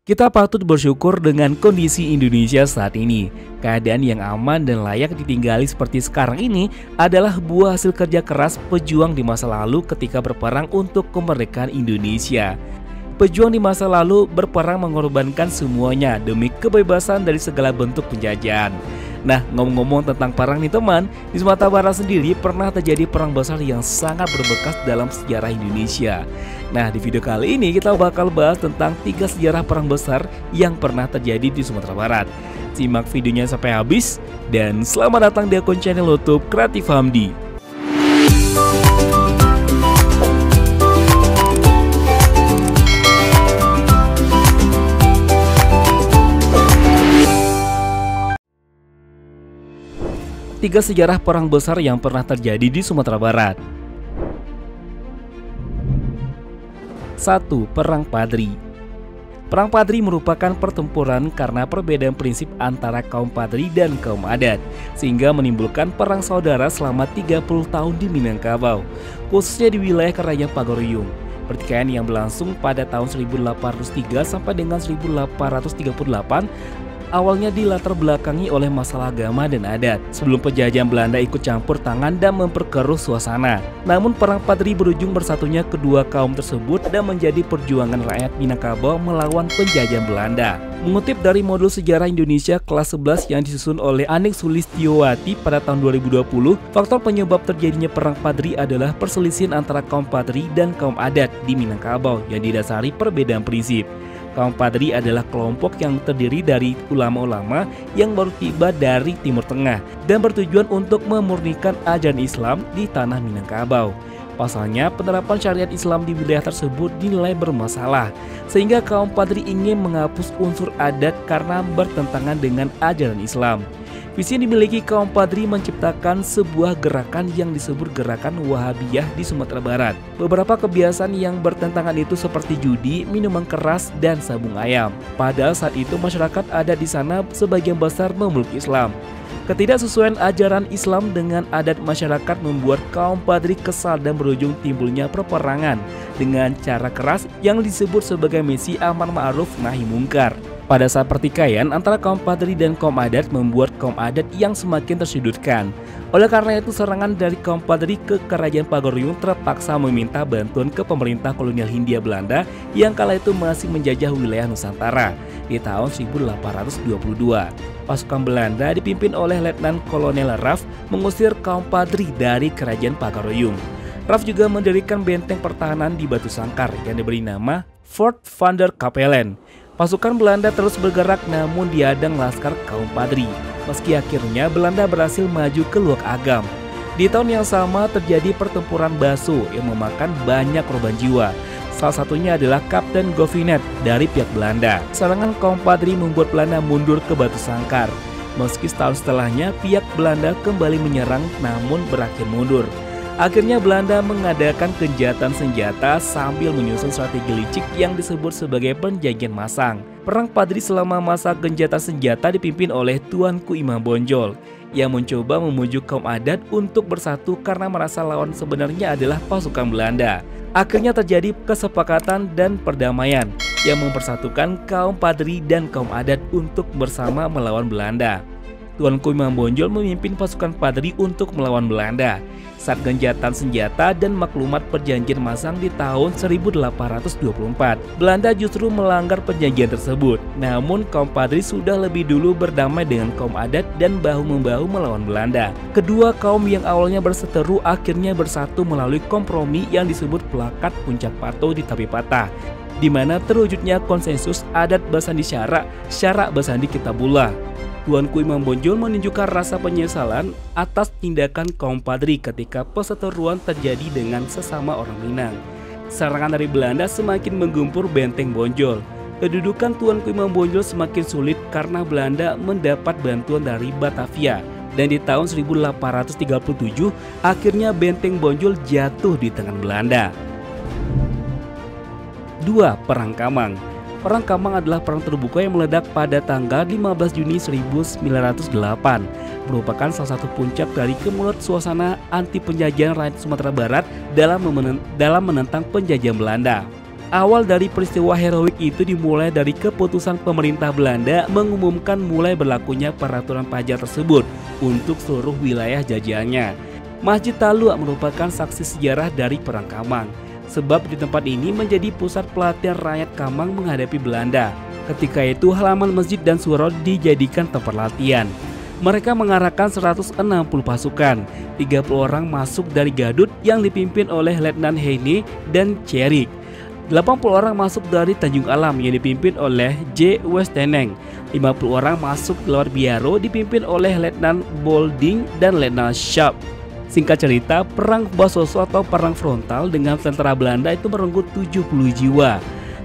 Kita patut bersyukur dengan kondisi Indonesia saat ini. Keadaan yang aman dan layak ditinggali seperti sekarang ini adalah buah hasil kerja keras pejuang di masa lalu ketika berperang untuk kemerdekaan Indonesia. Pejuang di masa lalu berperang mengorbankan semuanya demi kebebasan dari segala bentuk penjajahan. Nah, ngomong-ngomong tentang perang nih teman, di Sumatera Barat sendiri pernah terjadi perang besar yang sangat berbekas dalam sejarah Indonesia. Nah, di video kali ini kita bakal bahas tentang 3 sejarah perang besar yang pernah terjadi di Sumatera Barat. Simak videonya sampai habis dan selamat datang di akun channel YouTube Kreatif Hamdi. Tiga sejarah perang besar yang pernah terjadi di Sumatera Barat. 1. Perang Padri. Perang Padri merupakan pertempuran karena perbedaan prinsip antara kaum Padri dan kaum adat, sehingga menimbulkan perang saudara selama 30 tahun di Minangkabau, khususnya di wilayah Kerajaan Pagoroyung. Pertikaian yang berlangsung pada tahun 1803 sampai dengan 1838 awalnya dilatar belakangi oleh masalah agama dan adat sebelum penjajahan Belanda ikut campur tangan dan memperkeruh suasana. Namun perang Padri berujung bersatunya kedua kaum tersebut dan menjadi perjuangan rakyat Minangkabau melawan penjajahan Belanda. Mengutip dari modul sejarah Indonesia kelas 11 yang disusun oleh Anik Sulistiowati pada tahun 2020, faktor penyebab terjadinya perang Padri adalah perselisihan antara kaum Padri dan kaum adat di Minangkabau yang didasari perbedaan prinsip. Kaum Padri adalah kelompok yang terdiri dari ulama-ulama yang baru tiba dari Timur Tengah dan bertujuan untuk memurnikan ajaran Islam di tanah Minangkabau. Pasalnya, penerapan syariat Islam di wilayah tersebut dinilai bermasalah, sehingga kaum Padri ingin menghapus unsur adat karena bertentangan dengan ajaran Islam. Visi yang dimiliki kaum Padri menciptakan sebuah gerakan yang disebut Gerakan Wahabiyah di Sumatera Barat. Beberapa kebiasaan yang bertentangan itu seperti judi, minuman keras, dan sabung ayam. Padahal saat itu masyarakat adat di sana sebagian besar memeluk Islam. Ketidaksesuaian ajaran Islam dengan adat masyarakat membuat kaum Padri kesal dan berujung timbulnya peperangan dengan cara keras yang disebut sebagai misi amar ma'ruf nahi mungkar. Pada saat pertikaian antara kaum Padri dan kaum adat membuat kaum adat yang semakin tersudutkan. Oleh karena itu serangan dari kaum Padri ke Kerajaan Pagoroyung terpaksa meminta bantuan ke pemerintah kolonial Hindia Belanda yang kala itu masih menjajah wilayah Nusantara di tahun 1822. Pasukan Belanda dipimpin oleh Letnan Kolonel Raff mengusir kaum Padri dari Kerajaan Pagoroyung. Raff juga mendirikan benteng pertahanan di Batu Sangkar yang diberi nama Fort van der Kapellen. Pasukan Belanda terus bergerak namun dihadang laskar kaum Padri. Meski akhirnya Belanda berhasil maju ke Luak Agam. Di tahun yang sama terjadi pertempuran Baso yang memakan banyak korban jiwa. Salah satunya adalah Kapten Govinet dari pihak Belanda. Serangan kaum Padri membuat Belanda mundur ke Batu Sangkar. Meski setahun setelahnya pihak Belanda kembali menyerang namun berakhir mundur. Akhirnya Belanda mengadakan gencatan senjata sambil menyusun strategi licik yang disebut sebagai penjajahan masang. Perang Padri selama masa gencatan senjata dipimpin oleh Tuanku Imam Bonjol yang mencoba memujuk kaum adat untuk bersatu karena merasa lawan sebenarnya adalah pasukan Belanda. Akhirnya terjadi kesepakatan dan perdamaian yang mempersatukan kaum Padri dan kaum adat untuk bersama melawan Belanda. Tuanku Imam Bonjol memimpin pasukan Padri untuk melawan Belanda. Saat gencatan senjata dan maklumat perjanjian masang di tahun 1824, Belanda justru melanggar perjanjian tersebut. Namun kaum Padri sudah lebih dulu berdamai dengan kaum adat dan bahu-membahu melawan Belanda. Kedua kaum yang awalnya berseteru akhirnya bersatu melalui kompromi yang disebut Plakat Puncak Pato di Tapi Patah, di mana terwujudnya konsensus adat Basandi Syarak, Syarak Basandi Kitabullah. Tuanku Imam Bonjol menunjukkan rasa penyesalan atas tindakan kaum Padri ketika perseteruan terjadi dengan sesama orang Minang. Serangan dari Belanda semakin menggempur benteng Bonjol. Kedudukan Tuanku Imam Bonjol semakin sulit karena Belanda mendapat bantuan dari Batavia. Dan di tahun 1837 akhirnya benteng Bonjol jatuh di tangan Belanda. 2. Perang Kamang. Perang Kamang adalah perang terbuka yang meledak pada tanggal 15 Juni 1908. Merupakan salah satu puncak dari kemelut suasana anti penjajahan rakyat Sumatera Barat dalam menentang penjajahan Belanda. Awal dari peristiwa heroik itu dimulai dari keputusan pemerintah Belanda mengumumkan mulai berlakunya peraturan pajak tersebut untuk seluruh wilayah jajahannya. Masjid Talua merupakan saksi sejarah dari Perang Kamang, sebab di tempat ini menjadi pusat pelatihan rakyat Kamang menghadapi Belanda. Ketika itu halaman masjid dan surau dijadikan tempat latihan. Mereka mengarahkan 160 pasukan, 30 orang masuk dari Gadut yang dipimpin oleh Letnan Heine dan Cerik. 80 orang masuk dari Tanjung Alam yang dipimpin oleh J. Westeneng. 50 orang masuk Luar Biaro dipimpin oleh Letnan Bolding dan Letnan Sharp. Singkat cerita, perang Basoso atau perang frontal dengan tentara Belanda itu merenggut 70 jiwa.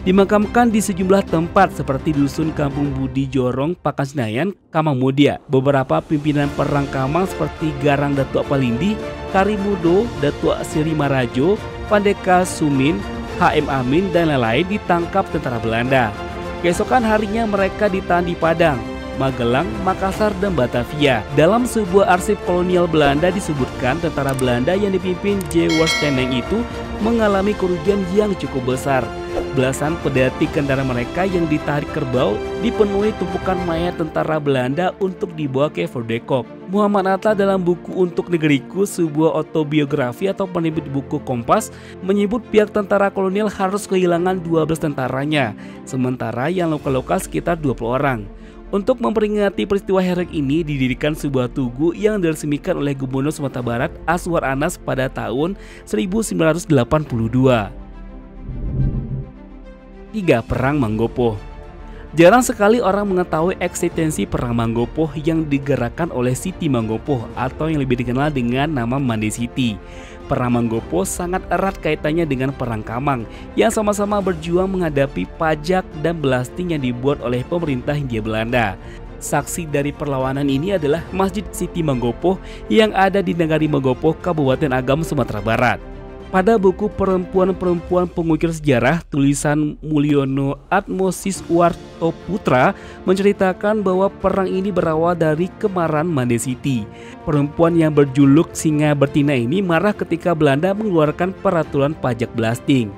Dimakamkan di sejumlah tempat seperti Dusun Kampung Budi Jorong, Pakan Senayan, Kamang Mudia. Beberapa pimpinan perang Kamang seperti Garang Datuk Palindi, Karimudo, Datuk Siri Marajo, Pandeka Sumin, HM Amin dan lain-lain ditangkap tentara Belanda. Keesokan harinya mereka ditahan di Padang, Magelang, Makassar, dan Batavia. Dalam sebuah arsip kolonial Belanda disebutkan tentara Belanda yang dipimpin J. Westeneng itu mengalami kerugian yang cukup besar. Belasan pedati kendaraan mereka yang ditarik kerbau dipenuhi tumpukan mayat tentara Belanda untuk dibawa ke Verdekop. Muhammad Atta dalam buku Untuk Negeriku, sebuah autobiografi atau penerbit buku Kompas, menyebut pihak tentara kolonial harus kehilangan 12 tentaranya, sementara yang lokal-lokal sekitar 20 orang. Untuk memperingati peristiwa heroik ini didirikan sebuah tugu yang diresmikan oleh Gubernur Sumatera Barat Aswar Anas pada tahun 1982. 3. Perang Manggopo. Jarang sekali orang mengetahui eksistensi Perang Manggopo yang digerakkan oleh Siti Manggopo atau yang lebih dikenal dengan nama Mande Siti. Perang Manggopo sangat erat kaitannya dengan Perang Kamang yang sama-sama berjuang menghadapi pajak dan belasting yang dibuat oleh pemerintah Hindia Belanda. Saksi dari perlawanan ini adalah Masjid Siti Manggopo yang ada di Nagari Manggopo, Kabupaten Agam, Sumatera Barat. Pada buku Perempuan-Perempuan Pengukir Sejarah, tulisan Mulyono Atmosiswartoputra menceritakan bahwa perang ini berawal dari kemarahan Mande Siti. Perempuan yang berjuluk Singa Betina ini marah ketika Belanda mengeluarkan peraturan pajak belasting.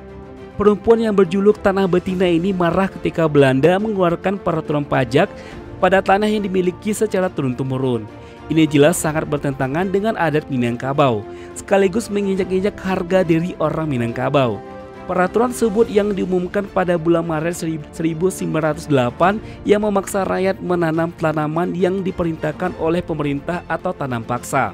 Perempuan yang berjuluk Tanah Betina ini marah ketika Belanda mengeluarkan peraturan pajak pada tanah yang dimiliki secara turun-temurun. Ini jelas sangat bertentangan dengan adat Minangkabau, sekaligus menginjak-injak harga diri orang Minangkabau. Peraturan tersebut yang diumumkan pada bulan Maret 1908 yang memaksa rakyat menanam tanaman yang diperintahkan oleh pemerintah atau tanam paksa.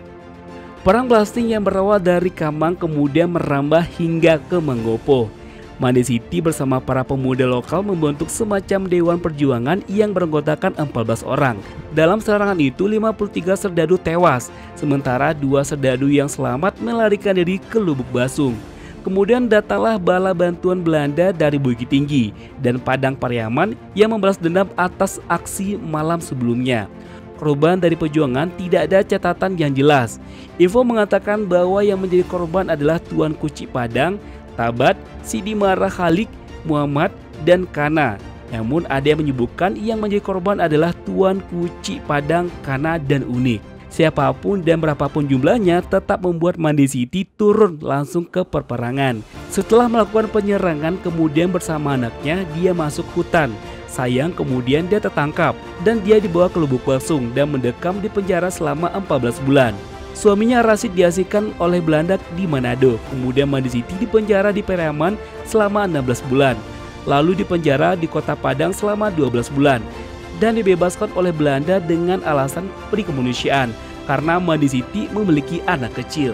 Perang belasting yang berawal dari Kamang kemudian merambah hingga ke Manggopo. Mande Siti bersama para pemuda lokal membentuk semacam dewan perjuangan yang beranggotakan 14 orang. Dalam serangan itu 53 serdadu tewas, sementara 2 serdadu yang selamat melarikan diri ke Lubuk Basung. Kemudian datanglah bala bantuan Belanda dari Bukit Tinggi dan Padang Pariaman yang membalas dendam atas aksi malam sebelumnya. Korban dari perjuangan tidak ada catatan yang jelas. Info mengatakan bahwa yang menjadi korban adalah Tuan Kuci Padang, Tabat, Sidi Mara Khalik, Muhammad, dan Kana. Namun ada yang menyebutkan yang menjadi korban adalah Tuan Kuci Padang, Kana, dan Unik. Siapapun dan berapapun jumlahnya tetap membuat Mande Siti turun langsung ke perperangan. Setelah melakukan penyerangan kemudian bersama anaknya dia masuk hutan. Sayang kemudian dia tertangkap dan dia dibawa ke Lubuk Basung dan mendekam di penjara selama 14 bulan. Suaminya Rasid diasingkan oleh Belanda di Manado. Kemudian Mande Siti dipenjara di Pariaman selama 16 bulan. Lalu dipenjara di Kota Padang selama 12 bulan. Dan dibebaskan oleh Belanda dengan alasan perikemanusiaan karena Mande Siti memiliki anak kecil.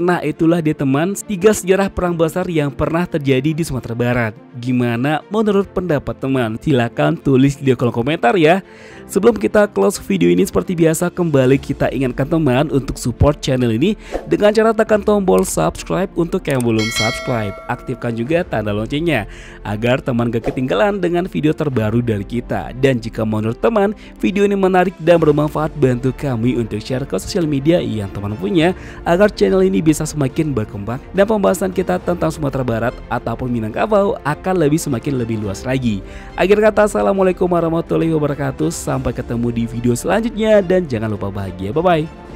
Nah itulah dia teman, 3 sejarah perang besar yang pernah terjadi di Sumatera Barat. Gimana menurut pendapat teman? Silahkan tulis di kolom komentar ya. Sebelum kita close video ini seperti biasa kembali kita ingatkan teman untuk support channel ini dengan cara tekan tombol subscribe untuk yang belum subscribe. Aktifkan juga tanda loncengnya agar teman gak ketinggalan dengan video terbaru dari kita. Dan jika menurut teman video ini menarik dan bermanfaat, bantu kami untuk share ke sosial media yang teman punya agar channel ini bisa semakin berkembang dan pembahasan kita tentang Sumatera Barat ataupun Minangkabau akan semakin lebih luas lagi. Akhir kata, assalamualaikum warahmatullahi wabarakatuh. Sampai ketemu di video selanjutnya dan jangan lupa bahagia. Bye bye.